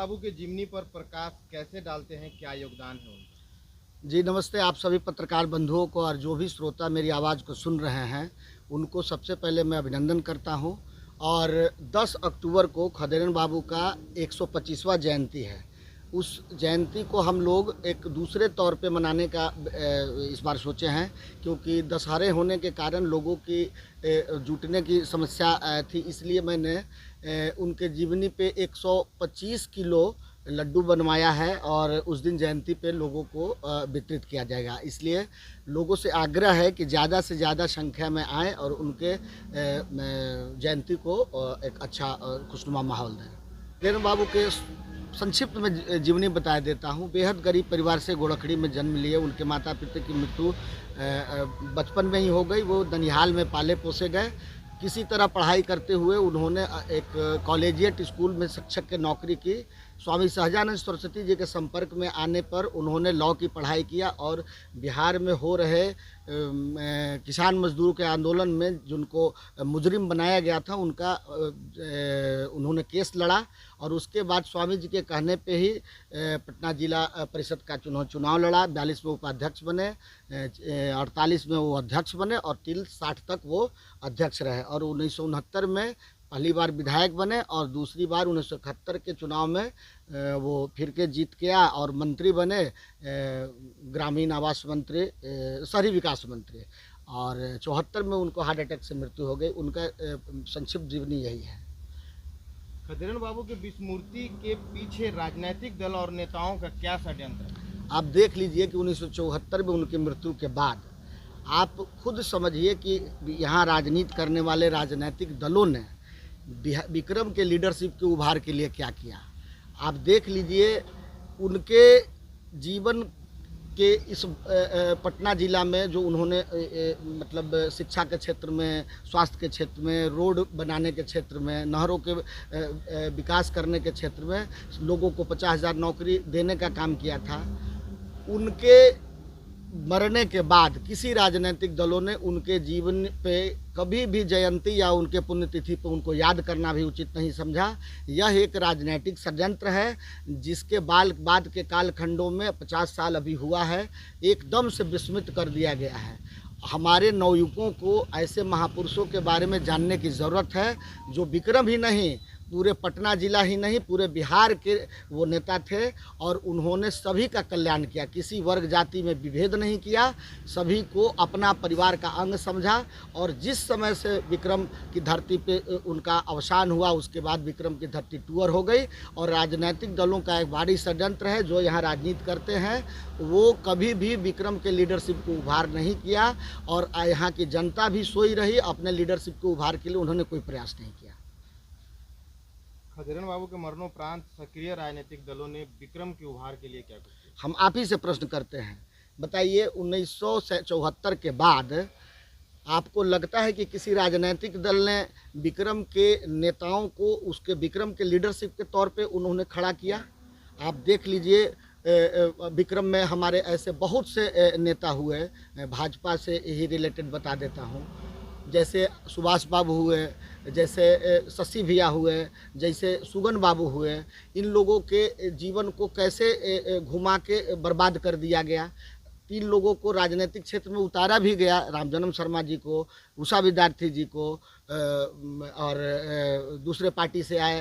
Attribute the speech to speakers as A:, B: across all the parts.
A: बाबू के जीवनी पर प्रकाश कैसे डालते हैं, क्या योगदान है उनका?
B: जी नमस्ते। आप सभी पत्रकार बंधुओं को और जो भी श्रोता मेरी आवाज़ को सुन रहे हैं उनको सबसे पहले मैं अभिनंदन करता हूं। और 10 अक्टूबर को खदेरण बाबू का 125वां जयंती है। उस जयंती को हम लोग एक दूसरे तौर पे मनाने का इस बार सोचे हैं, क्योंकि दशहरे होने के कारण लोगों की जुटने की समस्या थी। इसलिए मैंने उनके जीवनी पे 125 किलो लड्डू बनवाया है और उस दिन जयंती पे लोगों को वितरित किया जाएगा। इसलिए लोगों से आग्रह है कि ज़्यादा से ज़्यादा संख्या में आएँ और उनके जयंती को एक अच्छा खुशनुमा माहौल दें। खदेरण बाबू के संक्षिप्त में जीवनी बता देता हूँ। बेहद गरीब परिवार से गोरखड़ी में जन्म लिए। उनके माता पिता की मृत्यु बचपन में ही हो गई। वो ननिहाल में पाले पोसे गए। किसी तरह पढ़ाई करते हुए उन्होंने एक कॉलेजिएट स्कूल में शिक्षक की नौकरी की। स्वामी सहजानंद सरस्वती जी के संपर्क में आने पर उन्होंने लॉ की पढ़ाई किया और बिहार में हो रहे किसान मजदूरों के आंदोलन में जिनको मुजरिम बनाया गया था उनका उन्होंने केस लड़ा। और उसके बाद स्वामी जी के कहने पे ही पटना जिला परिषद का चुनाव लड़ा। 42 में उपाध्यक्ष बने, 48 में वो अध्यक्ष बने और 60 तक वो अध्यक्ष रहे। और 1969 में पहली बार विधायक बने और दूसरी बार 1971 के चुनाव में वो फिर के जीत गया और मंत्री बने, ग्रामीण आवास मंत्री, शहरी विकास मंत्री। और 74 में उनको हार्ट अटैक से मृत्यु हो गई। उनका संक्षिप्त जीवनी यही है।
A: खदेरण बाबू के विस्मृति के पीछे राजनीतिक दल और नेताओं का क्या षड्यंत्र है?
B: आप देख लीजिए कि 1974 में उनकी मृत्यु के बाद आप खुद समझिए कि यहाँ राजनीति करने वाले राजनीतिक दलों ने विक्रम के लीडरशिप के उभार के लिए क्या किया। आप देख लीजिए उनके जीवन के इस पटना ज़िला में जो उन्होंने मतलब शिक्षा के क्षेत्र में, स्वास्थ्य के क्षेत्र में, रोड बनाने के क्षेत्र में, नहरों के विकास करने के क्षेत्र में लोगों को 50,000 नौकरी देने का काम किया था। उनके मरने के बाद किसी राजनीतिक दलों ने उनके जीवन पे कभी भी जयंती या उनके पुण्यतिथि पर उनको याद करना भी उचित नहीं समझा। यह एक राजनीतिक षड्यंत्र है जिसके बाद के कालखंडों में 50 साल अभी हुआ है, एकदम से विस्मित कर दिया गया है। हमारे नवयुवकों को ऐसे महापुरुषों के बारे में जानने की ज़रूरत है जो विक्रम ही नहीं, पूरे पटना ज़िला ही नहीं, पूरे बिहार के वो नेता थे और उन्होंने सभी का कल्याण किया। किसी वर्ग जाति में विभेद नहीं किया, सभी को अपना परिवार का अंग समझा। और जिस समय से विक्रम की धरती पे उनका अवसान हुआ उसके बाद विक्रम की धरती टूअर हो गई। और राजनीतिक दलों का एक भारी षड्यंत्र है जो यहाँ राजनीति करते हैं, वो कभी भी विक्रम के लीडरशिप को उभार नहीं किया और यहाँ की जनता भी सोई रही। अपने लीडरशिप को उभार के लिए उन्होंने कोई प्रयास नहीं किया।
A: खदेरण बाबू के मरणोपरांत सक्रिय राजनीतिक दलों ने विक्रम के उभार के लिए क्या किया?
B: हम आप ही से प्रश्न करते हैं, बताइए 1974 के बाद आपको लगता है कि किसी राजनीतिक दल ने विक्रम के नेताओं को उसके विक्रम के लीडरशिप के तौर पे उन्होंने खड़ा किया? आप देख लीजिए विक्रम में हमारे ऐसे बहुत से नेता हुए, भाजपा से ही रिलेटेड बता देता हूँ, जैसे सुभाष बाबू हुए, जैसे शशि भैया हुए, जैसे सुगन बाबू हुए। इन लोगों के जीवन को कैसे घुमा के बर्बाद कर दिया गया। 3 लोगों को राजनीतिक क्षेत्र में उतारा भी गया, रामजन्म शर्मा जी को, उषा विद्यार्थी जी को और दूसरे पार्टी से आए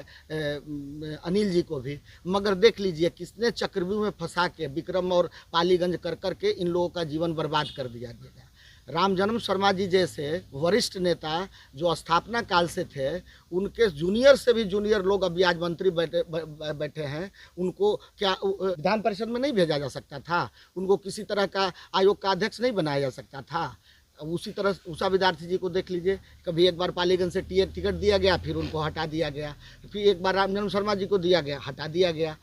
B: अनिल जी को भी। मगर देख लीजिए किसने चक्रव्यूह में फंसा के विक्रम और पालीगंज कर के इन लोगों का जीवन बर्बाद कर दिया गया। रामजन्म शर्मा जी जैसे वरिष्ठ नेता जो स्थापना काल से थे, उनके जूनियर से भी जूनियर लोग अभी आज मंत्री बैठे हैं, उनको क्या विधान परिषद में नहीं भेजा जा सकता था? उनको किसी तरह का आयोग का अध्यक्ष नहीं बनाया जा सकता था? उसी तरह उषा विद्यार्थी जी को देख लीजिए, कभी एक बार पालीगंज से टिकट दिया गया, फिर उनको हटा दिया गया, फिर एक बार रामजन्म शर्मा जी को दिया गया, हटा दिया गया।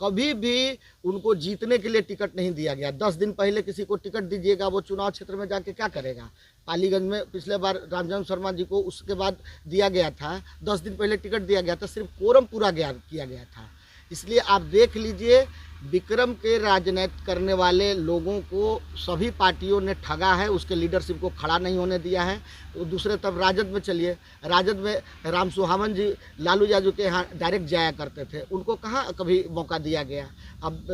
B: कभी भी उनको जीतने के लिए टिकट नहीं दिया गया। 10 दिन पहले किसी को टिकट दीजिएगा, वो चुनाव क्षेत्र में जाके क्या करेगा? पालीगंज में पिछले बार रामजन्म शर्मा जी को उसके बाद दिया गया था, 10 दिन पहले टिकट दिया गया था, सिर्फ कोरम पूरा किया गया था। इसलिए आप देख लीजिए विक्रम के राजनीति करने वाले लोगों को सभी पार्टियों ने ठगा है, उसके लीडरशिप को खड़ा नहीं होने दिया है। तो दूसरे तरफ राजद में चलिए, राजद में राम सुहावन जी लालू यादव के यहाँ डायरेक्ट जाया करते थे, उनको कहाँ कभी मौका दिया गया। अब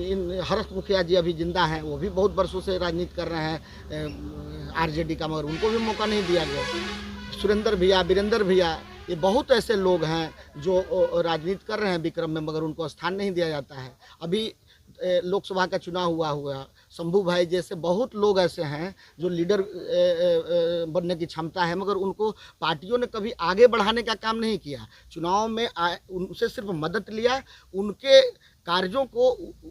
B: इन हर्ष मुखिया जी अभी जिंदा हैं, वो भी बहुत वर्षों से राजनीति कर रहे हैं आरजेडी का, मगर उनको भी मौका नहीं दिया गया। सुरेंद्र भैया, वीरेंद्र भैया, ये बहुत ऐसे लोग हैं जो राजनीति कर रहे हैं विक्रम में, मगर उनको स्थान नहीं दिया जाता है। अभी लोकसभा का चुनाव हुआ, शंभू भाई जैसे बहुत लोग ऐसे हैं जो लीडर बनने की क्षमता है, मगर उनको पार्टियों ने कभी आगे बढ़ाने का काम नहीं किया। चुनाव में उनसे सिर्फ मदद लिया, उनके कार्यों को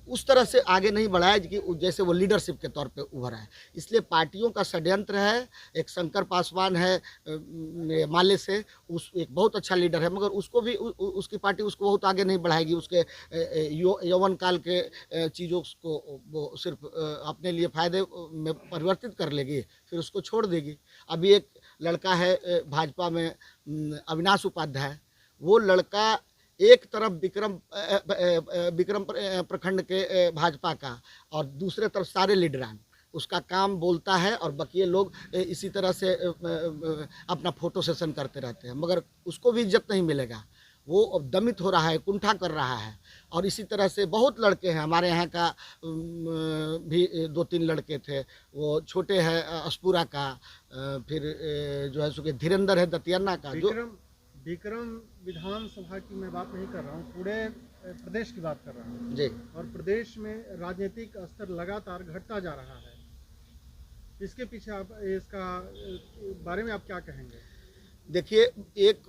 B: उस तरह से आगे नहीं बढ़ाया कि जैसे वो लीडरशिप के तौर पे उभरा है। इसलिए पार्टियों का षड्यंत्र है। एक शंकर पासवान है माले से, उस एक बहुत अच्छा लीडर है, मगर उसको भी उसकी पार्टी उसको बहुत आगे नहीं बढ़ाएगी। उसके यौवन काल के चीज़ों को वो सिर्फ अपने लिए फ़ायदे में परिवर्तित कर लेगी, फिर उसको छोड़ देगी। अभी एक लड़का है भाजपा में अविनाश उपाध्याय, वो लड़का एक तरफ विक्रम प्रखंड के भाजपा का और दूसरे तरफ सारे लीडरान, उसका काम बोलता है और बाकी लोग इसी तरह से अपना फोटो सेशन करते रहते हैं, मगर उसको भी इज्जत नहीं मिलेगा। वो अब दमित हो रहा है, कुंठा कर रहा है। और इसी तरह से बहुत लड़के हैं, हमारे यहाँ का भी 2-3 लड़के थे, वो छोटे हैं अस्पुरा का, फिर जो है सो धीरेन्द्र है दतियाना का। जो
C: विक्रम विधानसभा की मैं बात नहीं कर रहा हूँ, पूरे प्रदेश की बात कर रहा हूँ
B: जी।
C: और प्रदेश में राजनीतिक स्तर लगातार घटता जा रहा है, इसके पीछे आप इसका बारे में आप क्या कहेंगे?
B: देखिए, एक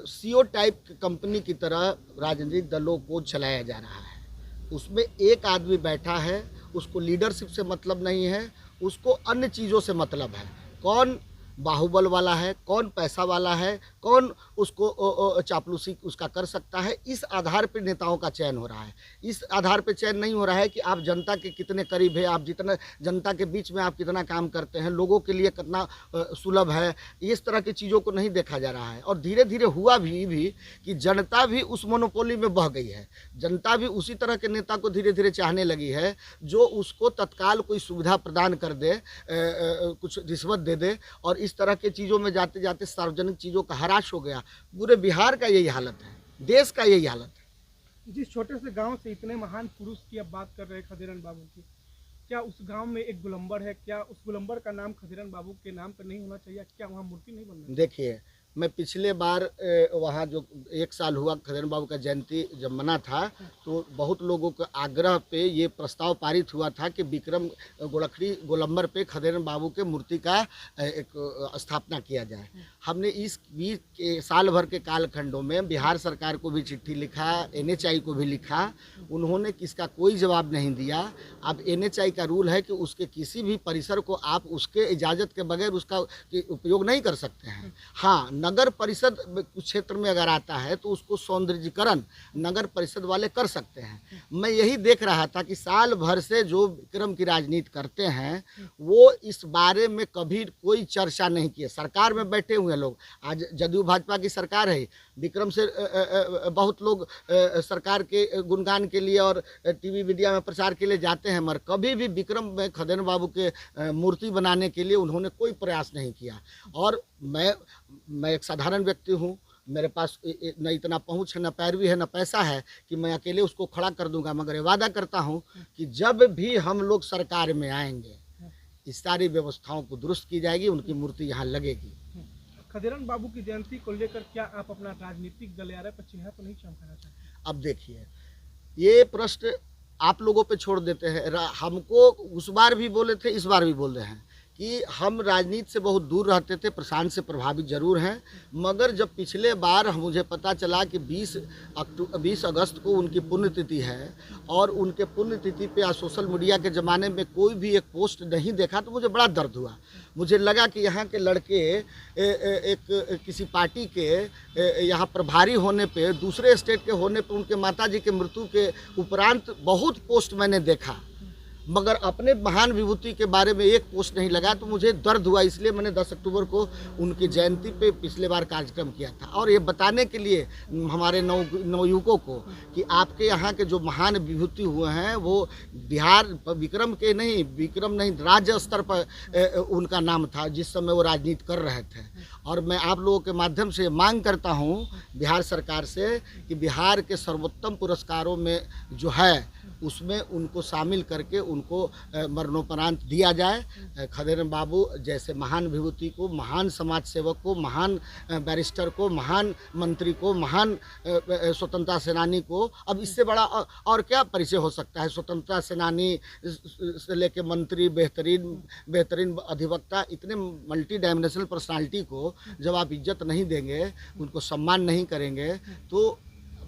B: सीओ टाइप कंपनी की तरह राजनीतिक दलों को चलाया जा रहा है। उसमें एक आदमी बैठा है, उसको लीडरशिप से मतलब नहीं है, उसको अन्य चीज़ों से मतलब है। कौन बाहुबल वाला है, कौन पैसा वाला है, कौन उसको चापलूसी उसका कर सकता है, इस आधार पर नेताओं का चयन हो रहा है। इस आधार पर चयन नहीं हो रहा है कि आप जनता के कितने करीब है, आप जितना जनता के बीच में आप कितना काम करते हैं, लोगों के लिए कितना सुलभ है, इस तरह की चीज़ों को नहीं देखा जा रहा है। और धीरे धीरे हुआ भी कि जनता भी उस मोनोपोली में बह गई है। जनता भी उसी तरह के नेता को धीरे धीरे चाहने लगी है जो उसको तत्काल कोई सुविधा प्रदान कर दे, कुछ रिश्वत दे दे, और इस तरह के चीज़ों में जाते जाते सार्वजनिक चीज़ों का हराश हो गया। पूरे बिहार का यही हालत है, देश का यही हालत है।
D: जिस छोटे से गांव से इतने महान पुरुष की अब बात कर रहे हैं खदीरान बाबू की, क्या उस गांव में एक गोलंबर है? क्या उस गोलंबर का नाम खदीरान बाबू के नाम पर नहीं होना चाहिए? क्या वहाँ मूर्ति नहीं बन रही?
B: देखिए, मैं पिछले बार वहाँ जो 1 साल हुआ खदीरान बाबू का जयंती जब मना था, तो बहुत लोगों के आग्रह पे ये प्रस्ताव पारित हुआ था कि विक्रम गोलखड़ी गोलंबर पे खदीरान बाबू के मूर्ति का एक स्थापना किया जाए। हमने इस बीच के साल भर के कालखंडों में बिहार सरकार को भी चिट्ठी लिखा, NHI को भी लिखा, उन्होंने किसका कोई जवाब नहीं दिया। अब NHI का रूल है कि उसके किसी भी परिसर को आप उसके इजाज़त के बगैर उसका उपयोग नहीं कर सकते हैं। हाँ, नगर परिषद क्षेत्र में अगर आता है तो उसको सौंदर्यीकरण नगर परिषद वाले कर सकते हैं। मैं यही देख रहा था कि साल भर से जो विक्रम की राजनीति करते हैं वो इस बारे में कभी कोई चर्चा नहीं किए। सरकार में बैठे हुए लोग, आज जदयू भाजपा की सरकार है, विक्रम से बहुत लोग सरकार के गुणगान के लिए और टीवी मीडिया में प्रचार के लिए जाते हैं, मगर कभी भी विक्रम में खदीरान बाबू के मूर्ति बनाने के लिए उन्होंने कोई प्रयास नहीं किया। और मैं एक साधारण व्यक्ति हूँ, मेरे पास न इतना पहुँच है, न पैरवी है, न पैसा है कि मैं अकेले उसको खड़ा कर दूंगा, मगर ये वादा करता हूँ कि जब भी हम लोग सरकार में आएंगे इस सारी व्यवस्थाओं को दुरुस्त की जाएगी, उनकी मूर्ति यहाँ लगेगी।
D: खदीरान बाबू की जयंती को लेकर क्या आप अपना राजनीतिक गलियारे पर चेहरा तो नहीं चमकाना चाहते?
B: अब देखिए, ये प्रश्न आप लोगों पे छोड़ देते हैं। हमको उस बार भी बोले थे, इस बार भी बोल रहे हैं कि हम राजनीति से बहुत दूर रहते थे, प्रशांत से प्रभावित जरूर हैं, मगर जब पिछले बार मुझे पता चला कि 20 अगस्त को उनकी पुण्यतिथि है और उनके पुण्यतिथि पे आज सोशल मीडिया के ज़माने में कोई भी एक पोस्ट नहीं देखा, तो मुझे बड़ा दर्द हुआ। मुझे लगा कि यहाँ के लड़के एक किसी पार्टी के यहाँ प्रभारी होने पे, दूसरे स्टेट के होने पे, उनके माताजी के मृत्यु के उपरांत बहुत पोस्ट मैंने देखा, मगर अपने महान विभूति के बारे में एक पोस्ट नहीं लगा, तो मुझे दर्द हुआ। इसलिए मैंने 10 अक्टूबर को उनकी जयंती पे पिछले बार कार्यक्रम किया था, और ये बताने के लिए हमारे नवयुवकों को कि आपके यहाँ के जो महान विभूति हुए हैं वो बिहार विक्रम नहीं राज्य स्तर पर उनका नाम था जिस समय वो राजनीति कर रहे थे। और मैं आप लोगों के माध्यम से मांग करता हूँ बिहार सरकार से कि बिहार के सर्वोत्तम पुरस्कारों में जो है उसमें उनको शामिल करके उनको मरणोपरांत दिया जाए। खदेरन बाबू जैसे महान विभूति को, महान समाज सेवक को, महान बैरिस्टर को, महान मंत्री को, महान स्वतंत्रता सेनानी को, अब इससे बड़ा और क्या परिचय हो सकता है। स्वतंत्रता सेनानी से लेके मंत्री, बेहतरीन अधिवक्ता, इतने मल्टी डायमेंशनल पर्सनालिटी को जब आप इज्जत नहीं देंगे, उनको सम्मान नहीं करेंगे, तो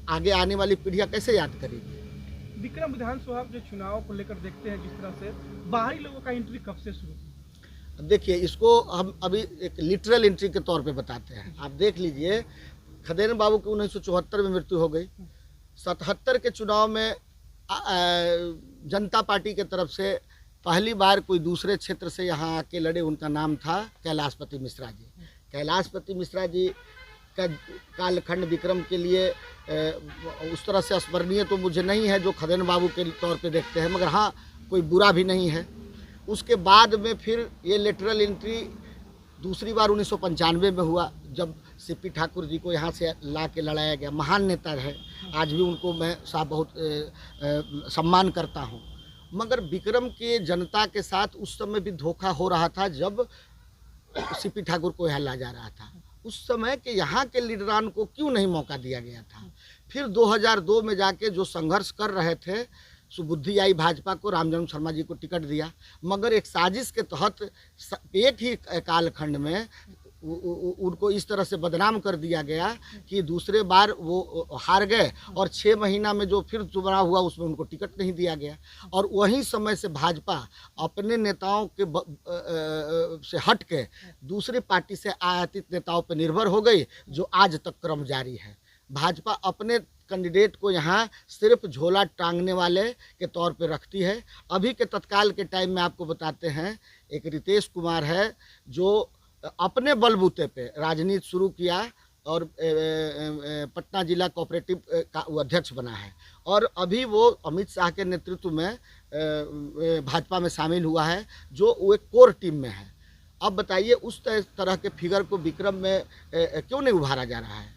B: आगे आने वाली पीढ़ियाँ कैसे याद करेगी।
D: विक्रम विधानसभा जो चुनाव को लेकर देखते हैं जिस तरह से बाहरी लोगों का एंट्री कब से शुरू हुई?
B: देखिए, इसको हम अभी एक लिटरल एंट्री के तौर पे बताते हैं। आप देख लीजिए, खदेरन बाबू की 1974 में मृत्यु हो गई। 77 के चुनाव में जनता पार्टी के तरफ से पहली बार कोई दूसरे क्षेत्र से यहाँ आके लड़े, उनका नाम था कैलाशपति मिश्रा जी। कैलाशपति मिश्रा जी का कालखंड विक्रम के लिए उस तरह से स्मरणीय तो मुझे नहीं है जो खदेरन बाबू के तौर पे देखते हैं, मगर हाँ कोई बुरा भी नहीं है। उसके बाद में फिर ये लेटरल एंट्री दूसरी बार 1995 में हुआ, जब सीपी ठाकुर जी को यहाँ से ला के लड़ाया गया। महान नेता है, आज भी उनको मैं साहब बहुत सम्मान करता हूँ। मगर विक्रम के जनता के साथ उस समय भी धोखा हो रहा था जब सीपी ठाकुर को यहाँ ला जा रहा था। उस समय के यहाँ के लीडरान को क्यों नहीं मौका दिया गया था। फिर 2002 में जाके जो संघर्ष कर रहे थे, सुबुद्धि आई भाजपा को, रामजन्म शर्मा जी को टिकट दिया, मगर एक साजिश के तहत एक ही कालखंड में उनको इस तरह से बदनाम कर दिया गया कि दूसरे बार वो हार गए, और 6 महीना में जो फिर चुनाव हुआ उसमें उनको टिकट नहीं दिया गया। और वहीं समय से भाजपा अपने नेताओं के से हट के दूसरी पार्टी से आयातित नेताओं पर निर्भर हो गई, जो आज तक क्रम जारी है। भाजपा अपने कैंडिडेट को यहाँ सिर्फ झोला टांगने वाले के तौर पे रखती है। अभी के तत्काल के टाइम में आपको बताते हैं, एक रितेश कुमार है जो अपने बलबूते पे राजनीति शुरू किया और पटना जिला कोऑपरेटिव का वो अध्यक्ष बना है, और अभी वो अमित शाह के नेतृत्व में भाजपा में शामिल हुआ है, जो वो एक कोर टीम में है। अब बताइए, उस तरह के फिगर को विक्रम में क्यों नहीं उभारा जा रहा है?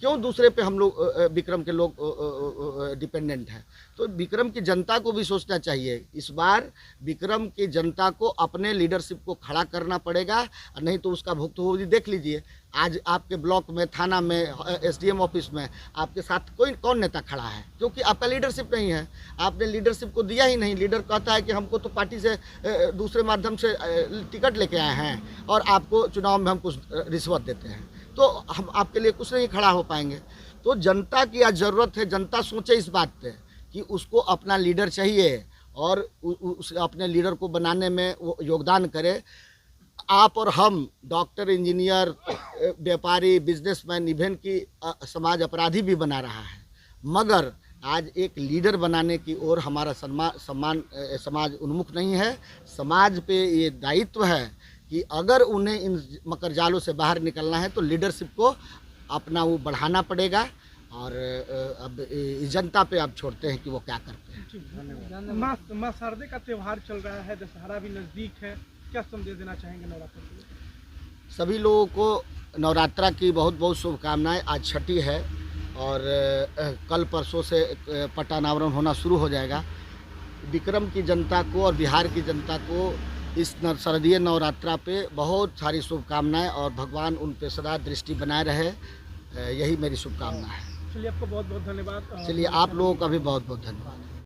B: क्यों दूसरे पे हम लोग विक्रम के लोग डिपेंडेंट हैं? तो विक्रम की जनता को भी सोचना चाहिए। इस बार विक्रम की जनता को अपने लीडरशिप को खड़ा करना पड़ेगा, नहीं तो उसका भुगतान देख लीजिए। आज आपके ब्लॉक में, थाना में, SDM ऑफिस में आपके साथ कौन नेता खड़ा है? क्योंकि आपका लीडरशिप नहीं है, आपने लीडरशिप को दिया ही नहीं। लीडर कहता है कि हमको तो पार्टी से दूसरे माध्यम से टिकट लेके आए हैं और आपको चुनाव में हम कुछ रिश्वत देते हैं, तो हम आपके लिए कुछ नहीं खड़ा हो पाएंगे। तो जनता की आज ज़रूरत है, जनता सोचे इस बात पे कि उसको अपना लीडर चाहिए और उस अपने लीडर को बनाने में वो योगदान करे। आप और हम डॉक्टर, इंजीनियर, व्यापारी, बिजनेसमैन, इवन की समाज अपराधी भी बना रहा है, मगर आज एक लीडर बनाने की ओर हमारा समाज उन्मुख नहीं है। समाज पे ये दायित्व है कि अगर उन्हें इन मकरजालों से बाहर निकलना है तो लीडरशिप को अपना वो बढ़ाना पड़ेगा। और अब इस जनता पे आप छोड़ते हैं कि वो क्या करते हैं।
D: माँ शारदे का त्यौहार चल रहा है, दशहरा भी नज़दीक है, क्या संदेश देना चाहेंगे नवरात्र के लिए?
B: सभी लोगों को नवरात्रा की बहुत बहुत शुभकामनाएं। आज छठी है और कल परसों से पट्टानावरण होना शुरू हो जाएगा। विक्रम की जनता को और बिहार की जनता को इस शारदीय नवरात्रा पे बहुत सारी शुभकामनाएं, और भगवान उन पे सदा दृष्टि बनाए रहे, यही मेरी शुभकामना है।
D: चलिए, आपको बहुत बहुत धन्यवाद।
B: चलिए, आप लोगों का भी बहुत बहुत धन्यवाद।